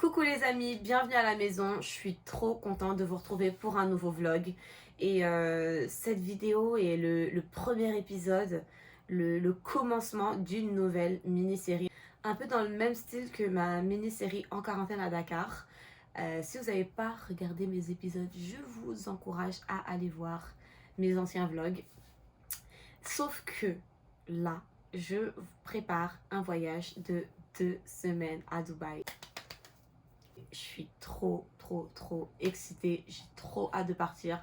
Coucou les amis, bienvenue à la maison. Je suis trop contente de vous retrouver pour un nouveau vlog. Et cette vidéo est le premier épisode, le commencement d'une nouvelle mini-série. Un peu dans le même style que ma mini-série En quarantaine à Dakar. Si vous n'avez pas regardé mes épisodes, je vous encourage à aller voir mes anciens vlogs. Sauf que là, je prépare un voyage de 2 semaines à Dubaï. Je suis trop excitée, j'ai trop hâte de partir.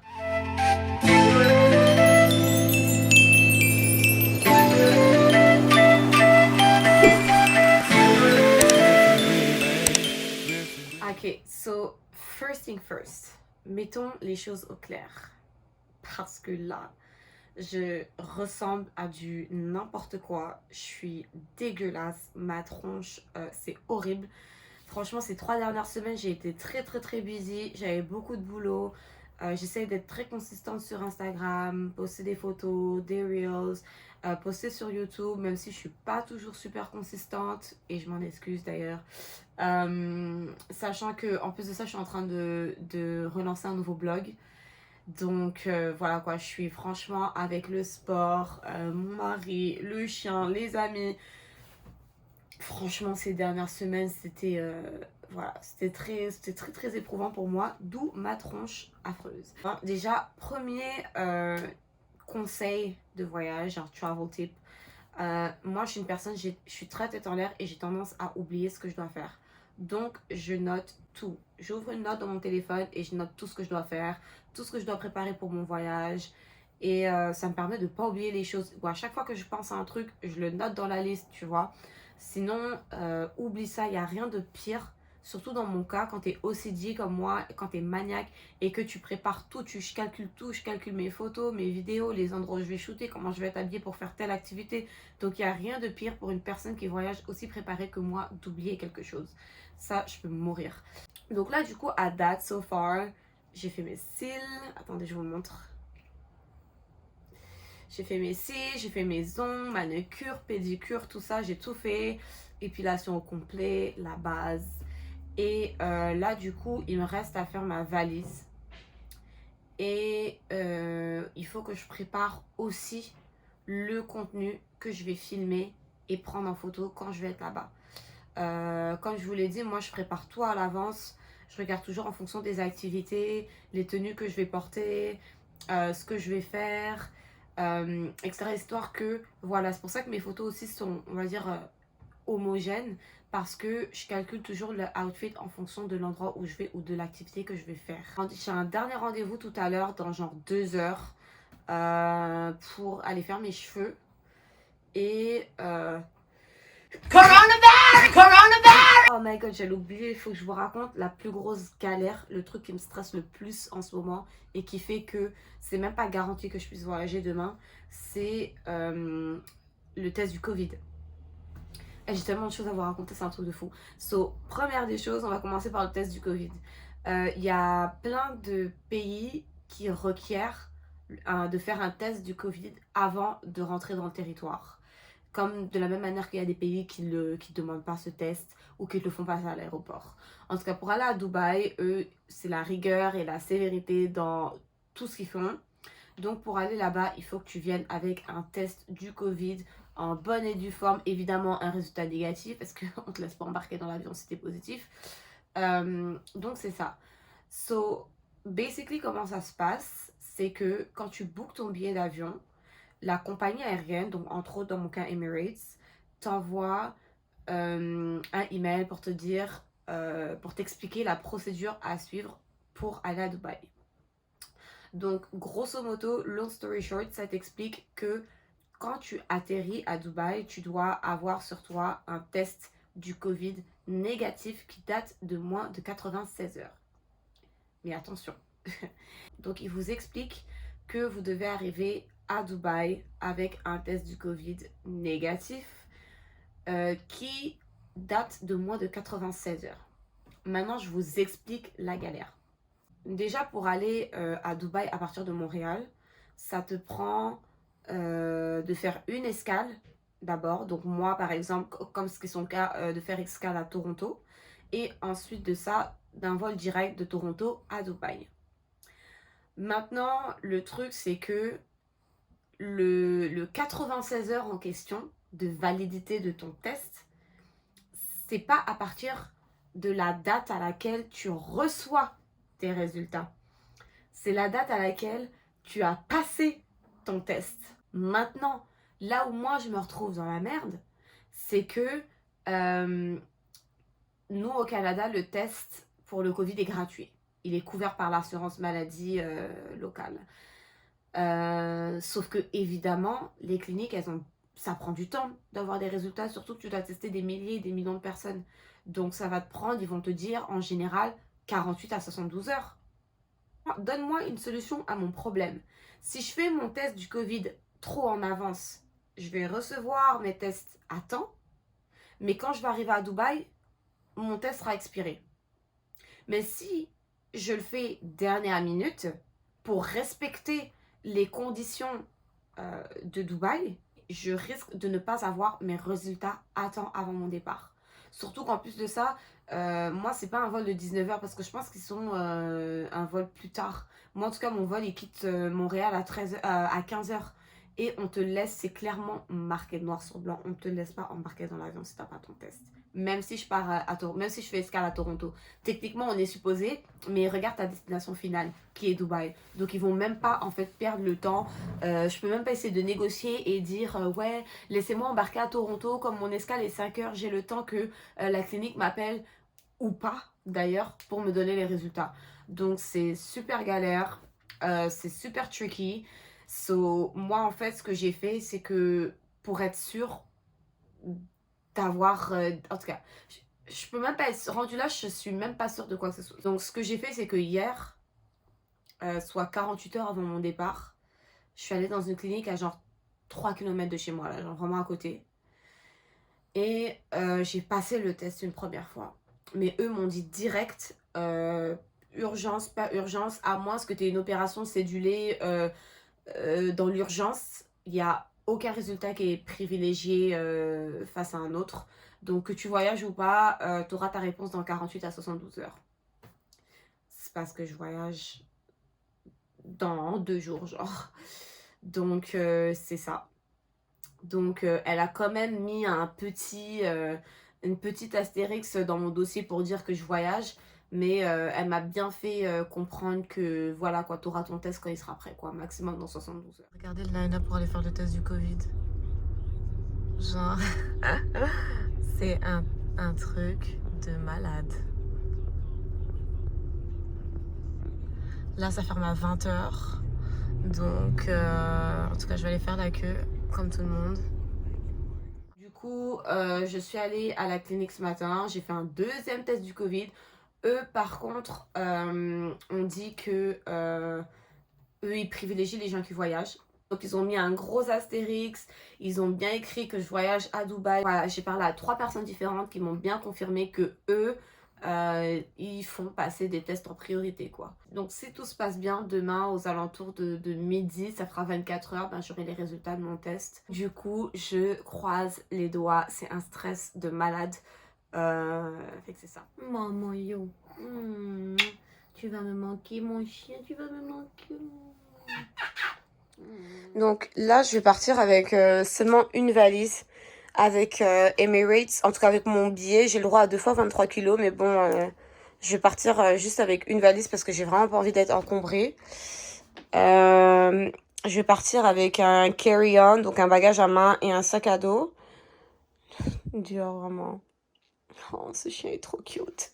Ok, so first thing first, mettons les choses au clair. Parce que là, je ressemble à du n'importe quoi. Je suis dégueulasse, ma tronche, c'est horrible. Franchement, ces 3 dernières semaines, j'ai été très busy. J'avais beaucoup de boulot. J'essaie d'être très consistante sur Instagram, poster des photos, des reels, poster sur YouTube, même si je suis pas toujours super consistante. Et je m'en excuse d'ailleurs. Sachant que en plus de ça, je suis en train de relancer un nouveau blog. Donc voilà quoi, je suis franchement avec le sport, mon mari, le chien, les amis. Franchement, ces dernières semaines, c'était voilà, c'était très éprouvant pour moi, d'où ma tronche affreuse. Hein, déjà, premier conseil de voyage, un travel tip. Moi, je suis une personne, je suis très tête en l'air et j'ai tendance à oublier ce que je dois faire. Donc, je note tout. J'ouvre une note dans mon téléphone et je note tout ce que je dois faire, tout ce que je dois préparer pour mon voyage. Et ça me permet de ne pas oublier les choses. Ou à chaque fois que je pense à un truc, je le note dans la liste, tu vois. Sinon, oublie ça, il n'y a rien de pire. Surtout dans mon cas, quand tu es OCD comme moi, quand tu es maniaque et que tu prépares tout, je calcule tout, je calcule mes photos, mes vidéos, les endroits où je vais shooter, comment je vais être habillée pour faire telle activité. Donc il n'y a rien de pire pour une personne qui voyage aussi préparée que moi d'oublier quelque chose. Ça, je peux mourir. Donc là, du coup, à date, so far, j'ai fait mes cils. Attendez, je vous montre. J'ai fait mes cils, j'ai fait mes ongles, manucure, pédicure, tout ça, j'ai tout fait. Épilation au complet, la base. Et là, du coup, il me reste à faire ma valise. Et il faut que je prépare aussi le contenu que je vais filmer et prendre en photo quand je vais être là-bas. Comme je vous l'ai dit, moi, je prépare tout à l'avance. Je regarde toujours en fonction des activités, les tenues que je vais porter, ce que je vais faire, etc. Histoire que, voilà, c'est pour ça que mes photos aussi sont, on va dire, homogènes. Parce que je calcule toujours le outfit en fonction de l'endroit où je vais ou de l'activité que je vais faire. J'ai un dernier rendez-vous tout à l'heure dans genre 2 heures pour aller faire mes cheveux. Et Coronavirus! Oh my god, j'allais oublier, il faut que je vous raconte la plus grosse galère, le truc qui me stresse le plus en ce moment et qui fait que c'est même pas garanti que je puisse voyager demain, c'est le test du Covid. Et j'ai tellement de choses à vous raconter, c'est un truc de fou. So, première des choses, on va commencer par le test du Covid. Il y a plein de pays qui requièrent de faire un test du Covid avant de rentrer dans le territoire. Comme de la même manière qu'il y a des pays qui ne demandent pas ce test ou qui le font passer à l'aéroport. En tout cas, pour aller à Dubaï, eux, c'est la rigueur et la sévérité dans tout ce qu'ils font. Donc, pour aller là-bas, il faut que tu viennes avec un test du Covid en bonne et due forme. Évidemment, un résultat négatif parce qu'on ne te laisse pas embarquer dans l'avion si t'es positif. Donc, c'est ça. So, basically, comment ça se passe? C'est que quand tu bookes ton billet d'avion, la compagnie aérienne, donc entre autres dans mon cas Emirates, t'envoie un email pour te dire, pour t'expliquer la procédure à suivre pour aller à Dubaï. Donc, grosso modo, long story short, ça t'explique que quand tu atterris à Dubaï, tu dois avoir sur toi un test du Covid négatif qui date de moins de 96 heures. Mais attention. Donc, il vous explique que vous devez arriver à Dubaï avec un test du Covid négatif qui date de moins de 96 heures. Maintenant, je vous explique la galère. Déjà, pour aller à Dubaï à partir de Montréal, ça te prend de faire une escale d'abord. Donc moi, par exemple, comme ce qui est son cas, de faire escale à Toronto. et ensuite de ça, d'un vol direct de Toronto à Dubaï. Maintenant, le truc, c'est que le 96 heures en question de validité de ton test, c'est pas à partir de la date à laquelle tu reçois tes résultats. C'est la date à laquelle tu as passé ton test. Maintenant, là où moi je me retrouve dans la merde, c'est que nous au Canada, le test pour le Covid est gratuit. Il est couvert par l'assurance maladie locale. Sauf que évidemment, les cliniques, ça prend du temps d'avoir des résultats, surtout que tu dois tester des milliers et des millions de personnes. Donc ça va te prendre, ils vont te dire en général 48 à 72 heures. Donne-moi une solution à mon problème. Si je fais mon test du Covid trop en avance, je vais recevoir mes tests à temps, mais quand je vais arriver à Dubaï, mon test sera expiré. Mais si je le fais dernière minute, pour respecter les conditions de Dubaï, je risque de ne pas avoir mes résultats à temps avant mon départ. Surtout qu'en plus de ça, moi, c'est pas un vol de 19h parce que je pense qu'ils sont un vol plus tard. Moi, en tout cas, mon vol, il quitte Montréal à 15h. Et on te laisse, c'est clairement marqué noir sur blanc, on ne te laisse pas embarquer dans l'avion si tu n'as pas ton test. Même si je pars même si je fais escale à Toronto. Techniquement, on est supposé, mais regarde ta destination finale, qui est Dubaï. Donc, ils vont même pas, en fait, perdre le temps. Je peux même pas essayer de négocier et dire, ouais, laissez-moi embarquer à Toronto, comme mon escale est 5 heures, j'ai le temps que la clinique m'appelle, ou pas, d'ailleurs, pour me donner les résultats. Donc, c'est super galère, c'est super tricky. So, moi, en fait, ce que j'ai fait, c'est que pour être sûre d'avoir... en tout cas, je peux même pas être rendue là, je suis même pas sûre de quoi que ce soit. Donc, ce que j'ai fait, c'est que hier, soit 48 heures avant mon départ, je suis allée dans une clinique à genre 3 km de chez moi, là, genre vraiment à côté. Et j'ai passé le test une première fois. Mais eux m'ont dit direct, urgence, pas urgence, à moins que tu aies une opération cédulée dans l'urgence, il n'y a aucun résultat qui est privilégié face à un autre. Donc que tu voyages ou pas, tu auras ta réponse dans 48 à 72 heures. C'est parce que je voyage dans 2 jours, genre. Donc c'est ça. Donc elle a quand même mis une petite astérix dans mon dossier pour dire que je voyage. Mais elle m'a bien fait comprendre que voilà quoi, t'auras ton test quand il sera prêt quoi, maximum dans 72 heures. Regardez le line-up pour aller faire le test du Covid. Genre, c'est un truc de malade. Là, ça ferme à 20h. Donc, en tout cas, je vais aller faire la queue, comme tout le monde. Du coup, je suis allée à la clinique ce matin. J'ai fait un deuxième test du Covid. Eux, par contre, on dit que eux, ils privilégient les gens qui voyagent. Donc, ils ont mis un gros astérix. Ils ont bien écrit que je voyage à Dubaï. Voilà, j'ai parlé à 3 personnes différentes qui m'ont bien confirmé que eux, ils font passer des tests en priorité, quoi. Donc, si tout se passe bien, demain, aux alentours de midi, ça fera 24 heures, ben, j'aurai les résultats de mon test. Du coup, je croise les doigts. C'est un stress de malade. Fait que c'est ça. Maman, yo. Tu vas me manquer, mon chien. Tu vas me manquer. Donc là, je vais partir avec seulement une valise. Avec Emirates, en tout cas avec mon billet, j'ai le droit à 2 fois 23 kilos, mais bon, je vais partir juste avec une valise parce que j'ai vraiment pas envie d'être encombrée. Je vais partir avec un carry-on, donc un bagage à main et un sac à dos. Dur, vraiment. Oh, ce chien est trop cute.